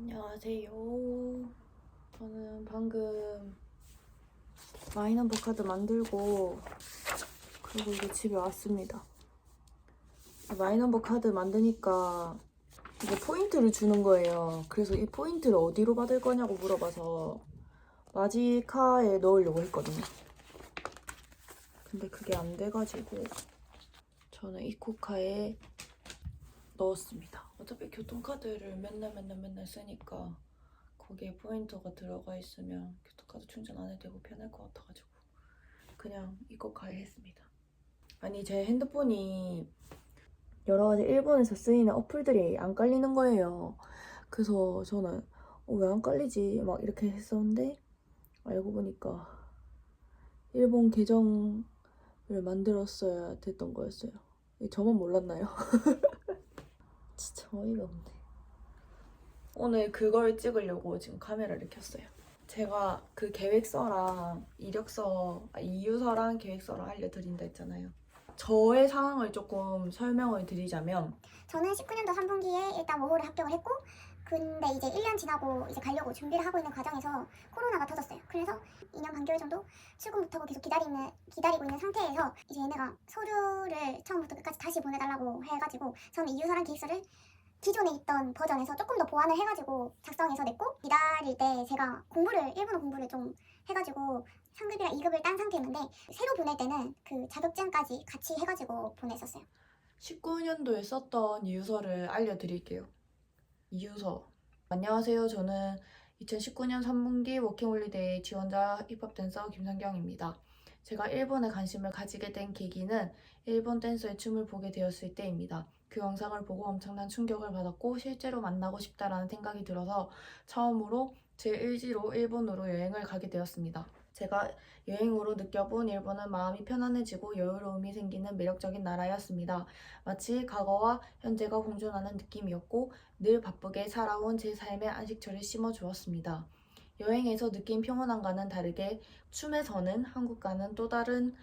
안녕하세요. 저는 방금 마이너버 카드 만들고 그리고 이제 집에 왔습니다. 마이너버 카드 만드니까 이제 포인트를 주는 거예요. 그래서 이 포인트를 어디로 받을 거냐고 물어봐서 마지카에 넣으려고 했거든요. 근데 그게 안 돼가지고 저는 이코카에 넣었습니다. 어차피 교통카드를 맨날 쓰니까 거기에 포인트가 들어가 있으면 교통카드 충전 안 해도 되고 편할 것 같아가지고 그냥 이코카에 했습니다. 아니 제 핸드폰이 여러 가지 일본에서 쓰이는 어플들이 안 깔리는 거예요. 그래서 저는 왜 안 깔리지? 막 이렇게 했었는데 알고 보니까 일본 계정을 만들었어야 됐던 거였어요. 저만 몰랐나요? 진짜 어이가 없네. 오늘 그걸 찍으려고 지금 카메라를 켰어요. 제가 그 계획서랑 이유서랑 계획서랑 알려드린다 했잖아요. 저의 상황을 조금 설명을 드리자면 저는 19년도 3분기에 일단 워홀에 합격을 했고 근데 이제 1년 지나고 이제 가려고 준비를 하고 있는 과정에서 코로나가 터졌어요. 그래서 2년 반개월 정도 출국 못하고 계속 기다리고 있는 상태에서 이제 얘네가 서류를 처음부터 끝까지 다시 보내달라고 해가지고 저는 이유서랑 계획서를 기존에 있던 버전에서 조금 더 보완을 해가지고 작성해서 냈고 기다릴 때 제가 일본어 공부를 좀 해가지고 상급이랑 2급을 딴 상태였는데 새로 보낼 때는 그 자격증까지 같이 해가지고 보냈었어요. 19년도에 썼던 이유서를 알려드릴게요. 이유서. 안녕하세요. 저는 2019년 3분기 워킹홀리데이 지원자 힙합 댄서 김선경입니다. 제가 일본에 관심을 가지게 된 계기는 일본 댄서의 춤을 보게 되었을 때입니다. 그 영상을 보고 엄청난 충격을 받았고 실제로 만나고 싶다라는 생각이 들어서 처음으로 제 의지로 일본으로 여행을 가게 되었습니다. 제가 여행으로 느껴본 일본은 마음이 편안해지고 여유로움이 생기는 매력적인 나라였습니다. 마치 과거와 현재가 공존하는 느낌이었고 늘 바쁘게 살아온 제 삶의 안식처를 심어주었습니다. 여행에서 느낀 평온함과는 다르게 춤에서는 한국과는 또 다른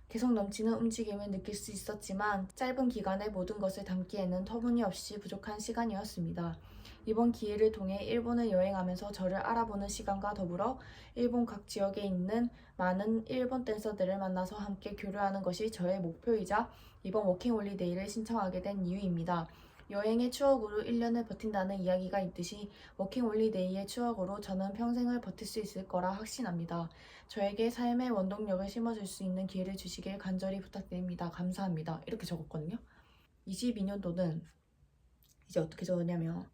개성 넘치는 움직임을 느낄 수 있었지만 짧은 기간에 모든 것을 담기에는 터무니없이 부족한 시간이었습니다. 이번 기회를 통해 일본을 여행하면서 저를 알아보는 시간과 더불어 일본 각 지역에 있는 많은 일본 댄서들을 만나서 함께 교류하는 것이 저의 목표이자 이번 워킹홀리데이를 신청하게 된 이유입니다. 여행의 추억으로 1년을 버틴다는 이야기가 있듯이 워킹홀리데이의 추억으로 저는 평생을 버틸 수 있을 거라 확신합니다. 저에게 삶의 원동력을 심어줄 수 있는 기회를 주시길 간절히 부탁드립니다. 감사합니다. 이렇게 적었거든요. 22년도는 이제 어떻게 적었냐면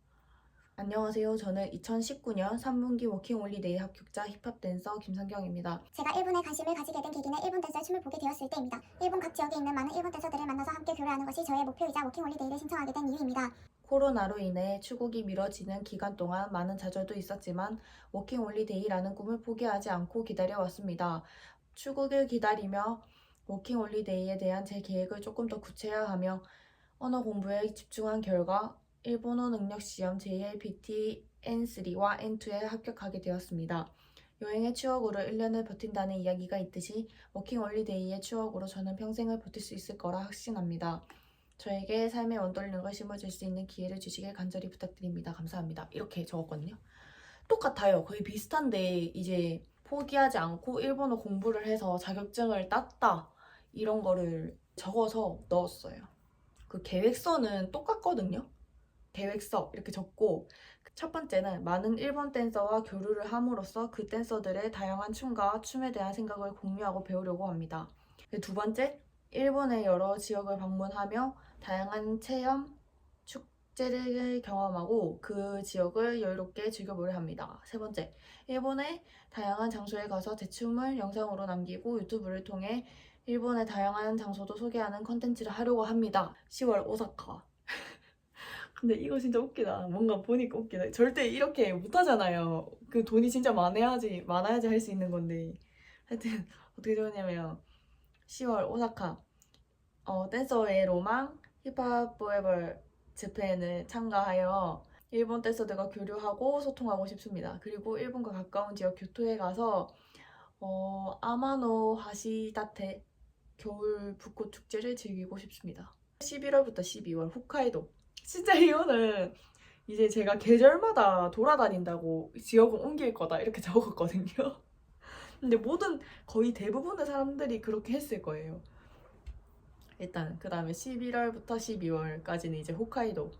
안녕하세요. 저는 2019년 3분기 워킹홀리데이 합격자 힙합 댄서 김선경입니다. 제가 일본에 관심을 가지게 된 계기는 일본 댄서의 춤을 보게 되었을 때입니다. 일본 각 지역에 있는 많은 일본 댄서들을 만나서 함께 교류하는 것이 저의 목표이자 워킹홀리데이를 신청하게 된 이유입니다. 코로나로 인해 출국이 미뤄지는 기간 동안 많은 좌절도 있었지만 워킹홀리데이라는 꿈을 포기하지 않고 기다려왔습니다. 출국을 기다리며 워킹홀리데이에 대한 제 계획을 조금 더 구체화하며 언어 공부에 집중한 결과 일본어 능력 시험 JLPT N3와 N2에 합격하게 되었습니다. 여행의 추억으로 1년을 버틴다는 이야기가 있듯이 워킹홀리데이의 추억으로 저는 평생을 버틸 수 있을 거라 확신합니다. 저에게 삶의 원동력을 심어줄 수 있는 기회를 주시길 간절히 부탁드립니다. 감사합니다. 이렇게 적었거든요. 똑같아요. 거의 비슷한데 이제 포기하지 않고 일본어 공부를 해서 자격증을 땄다. 이런 거를 적어서 넣었어요. 그 계획서는 똑같거든요. 계획서 이렇게 적고 첫 번째는 많은 일본 댄서와 교류를 함으로써 그 댄서들의 다양한 춤과 춤에 대한 생각을 공유하고 배우려고 합니다. 두 번째, 일본의 여러 지역을 방문하며 다양한 체험, 축제를 경험하고 그 지역을 여유롭게 즐겨보려 합니다. 세 번째, 일본의 다양한 장소에 가서 제 춤을 영상으로 남기고 유튜브를 통해 일본의 다양한 장소도 소개하는 컨텐츠를 하려고 합니다. 10월 오사카. 근데 이거 진짜 웃기다. 뭔가 보니까 웃기다. 절대 이렇게 못하잖아요. 그 돈이 진짜 많아야지 할 수 있는 건데. 하여튼 어떻게 적었냐면 10월 오사카 댄서의 로망 힙합 포에버 재팬을 참가하여 일본 댄서들과 교류하고 소통하고 싶습니다. 그리고 일본과 가까운 지역 교토에 가서 아마노 하시다테 겨울 벚꽃 축제를 즐기고 싶습니다. 11월부터 12월 홋카이도. 진짜 이거는 이제 제가 계절마다 돌아다닌다고 지역을 옮길 거다 이렇게 적었거든요. 근데 거의 대부분의 사람들이 그렇게 했을 거예요. 일단 그 다음에 11월부터 12월까지는 이제 홋카이도.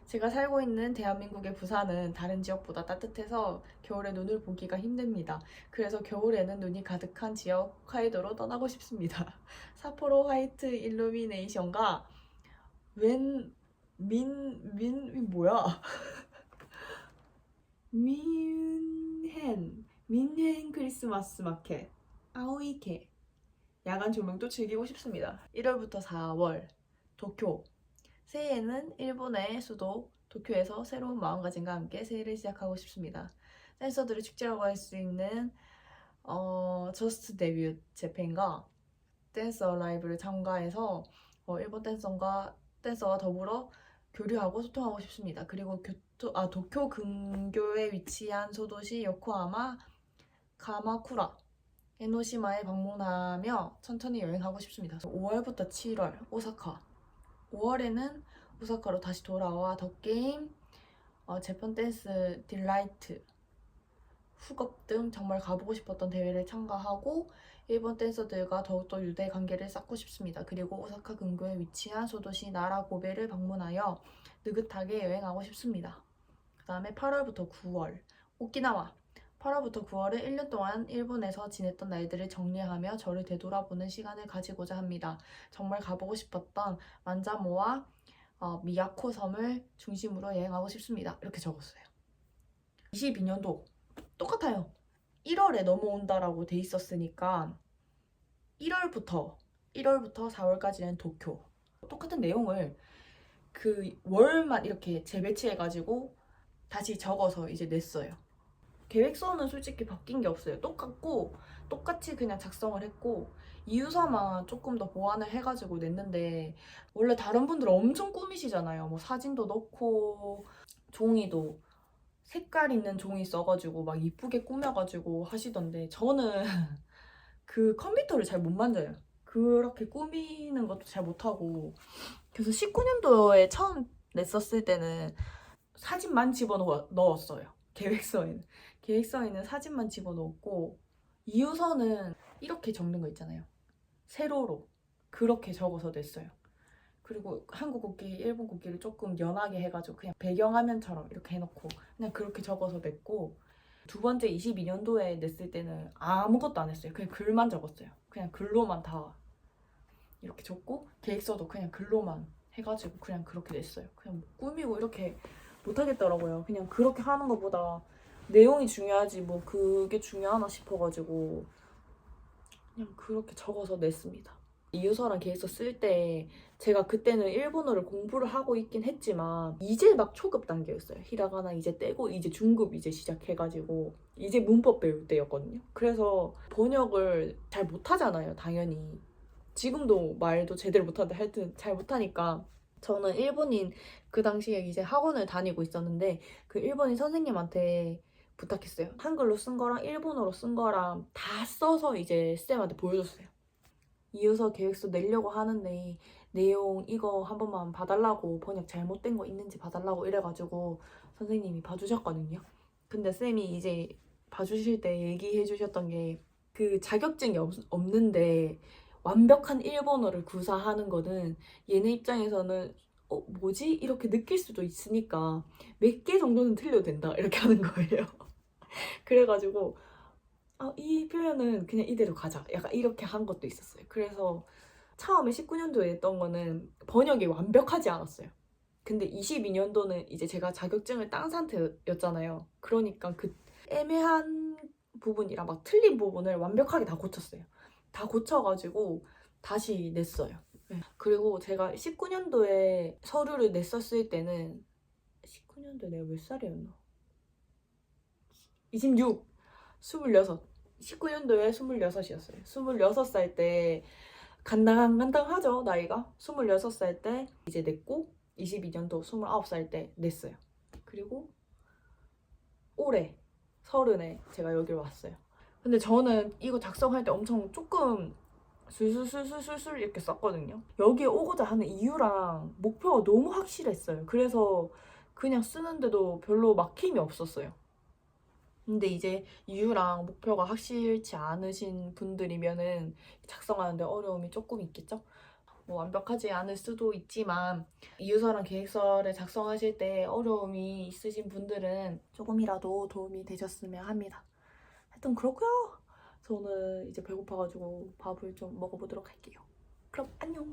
제가 살고 있는 대한민국의 부산은 다른 지역보다 따뜻해서 겨울에 눈을 보기가 힘듭니다. 그래서 겨울에는 눈이 가득한 지역 홋카이도로 떠나고 싶습니다. 삿포로 화이트 일루미네이션과 뭐야? 민헨 크리스마스 마켓 아오이케 야간 조명도 즐기고 싶습니다. 1월부터 4월 도쿄. 새해에는 일본의 수도 도쿄에서 새로운 마음가짐과 함께 새해를 시작하고 싶습니다. 댄서들의 축제라고 할 수 있는 저스트 데뷔 재팬과 댄서 라이브를 참가해서 일본 댄서와 더불어 교류하고 소통하고 싶습니다. 그리고 도쿄 근교에 위치한 소도시 요코하마, 가마쿠라, 에노시마에 방문하며 천천히 여행하고 싶습니다. 5월부터 7월 오사카. 5월에는 오사카로 다시 돌아와 더게임, 재팬 댄스 딜라이트, 훅업 등 정말 가보고 싶었던 대회를 참가하고 일본 댄서들과 더욱더 유대 관계를 쌓고 싶습니다. 그리고 오사카 근교에 위치한 소도시 나라 고베를 방문하여 느긋하게 여행하고 싶습니다. 그 다음에 8월부터 9월 오키나와. 8월부터 9월은 1년 동안 일본에서 지냈던 날들을 정리하며 저를 되돌아보는 시간을 가지고자 합니다. 정말 가보고 싶었던 만자모와 미야코 섬을 중심으로 여행하고 싶습니다. 이렇게 적었어요. 22년도 똑같아요. 1월에 넘어온다라고 돼 있었으니까 1월부터 4월까지는 도쿄. 똑같은 내용을 그 월만 이렇게 재배치해가지고 다시 적어서 이제 냈어요. 계획서는 솔직히 바뀐 게 없어요. 똑같이 그냥 작성을 했고 이유서만 조금 더 보완을 해가지고 냈는데 원래 다른 분들은 엄청 꾸미시잖아요. 뭐 사진도 넣고 종이도 색깔 있는 종이 써가지고 막 이쁘게 꾸며가지고 하시던데 저는 그 컴퓨터를 잘 못 만져요. 그렇게 꾸미는 것도 잘 못하고 그래서 19년도에 처음 냈었을 때는 사진만 집어넣었어요. 계획서에는 사진만 집어넣었고 이유서는 이렇게 적는 거 있잖아요. 세로로 그렇게 적어서 냈어요. 그리고 한국 국기, 일본 국기를 조금 연하게 해가지고 그냥 배경화면처럼 이렇게 해놓고 그냥 그렇게 적어서 냈고 두 번째 22년도에 냈을 때는 아무것도 안 했어요. 그냥 글만 적었어요. 그냥 글로만 다 이렇게 적고 계획서도 그냥 글로만 해가지고 그냥 그렇게 냈어요. 그냥 뭐 꾸미고 이렇게 못하겠더라고요. 그냥 그렇게 하는 것보다 내용이 중요하지 뭐 그게 중요하나 싶어가지고 그냥 그렇게 적어서 냈습니다. 이유서랑 계획서 쓸 때 제가 그때는 일본어를 공부를 하고 있긴 했지만 이제 막 초급 단계였어요. 히라가나 이제 떼고 이제 중급 이제 시작해가지고 이제 문법 배울 때였거든요. 그래서 번역을 잘 못하잖아요. 당연히 지금도 말도 제대로 못하는데 하여튼 잘 못하니까 저는 일본인 그 당시에 이제 학원을 다니고 있었는데 그 일본인 선생님한테 부탁했어요. 한글로 쓴 거랑 일본어로 쓴 거랑 다 써서 이제 쌤한테 보여줬어요. 이유서 계획서 내려고 하는데 내용 이거 한 번만 봐달라고 번역 잘못된 거 있는지 봐달라고 이래가지고 선생님이 봐주셨거든요. 근데 쌤이 이제 봐주실 때 얘기해 주셨던 게 그 자격증이 없는데 완벽한 일본어를 구사하는 거는 얘네 입장에서는 뭐지? 이렇게 느낄 수도 있으니까 몇 개 정도는 틀려도 된다 이렇게 하는 거예요. 그래가지고 이 표현은 그냥 이대로 가자 약간 이렇게 한 것도 있었어요. 그래서 처음에 19년도에 했던 거는 번역이 완벽하지 않았어요. 근데 22년도는 이제 제가 자격증을 딴 상태였잖아요. 그러니까 그 애매한 부분이랑 막 틀린 부분을 완벽하게 다 고쳤어요. 다 고쳐가지고 다시 냈어요. 네. 그리고 제가 19년도에 서류를 냈었을 때는 19년도에 내가 몇 살이었나? 26, 26. 19년도에 26이었어요. 26살 때 간당하죠, 나이가. 26살 때 이제 냈고 22년도 29살 때 냈어요. 그리고 올해 30에 제가 여기를 왔어요. 근데 저는 이거 작성할 때 엄청 조금 술술술술술 이렇게 썼거든요. 여기에 오고자 하는 이유랑 목표가 너무 확실했어요. 그래서 그냥 쓰는데도 별로 막힘이 없었어요. 근데 이제 이유랑 목표가 확실치 않으신 분들이면은 작성하는데 어려움이 조금 있겠죠? 뭐 완벽하지 않을 수도 있지만 이유서랑 계획서를 작성하실 때 어려움이 있으신 분들은 조금이라도 도움이 되셨으면 합니다. 하여튼 그렇고요. 저는 이제 배고파가지고 밥을 좀 먹어보도록 할게요. 그럼 안녕.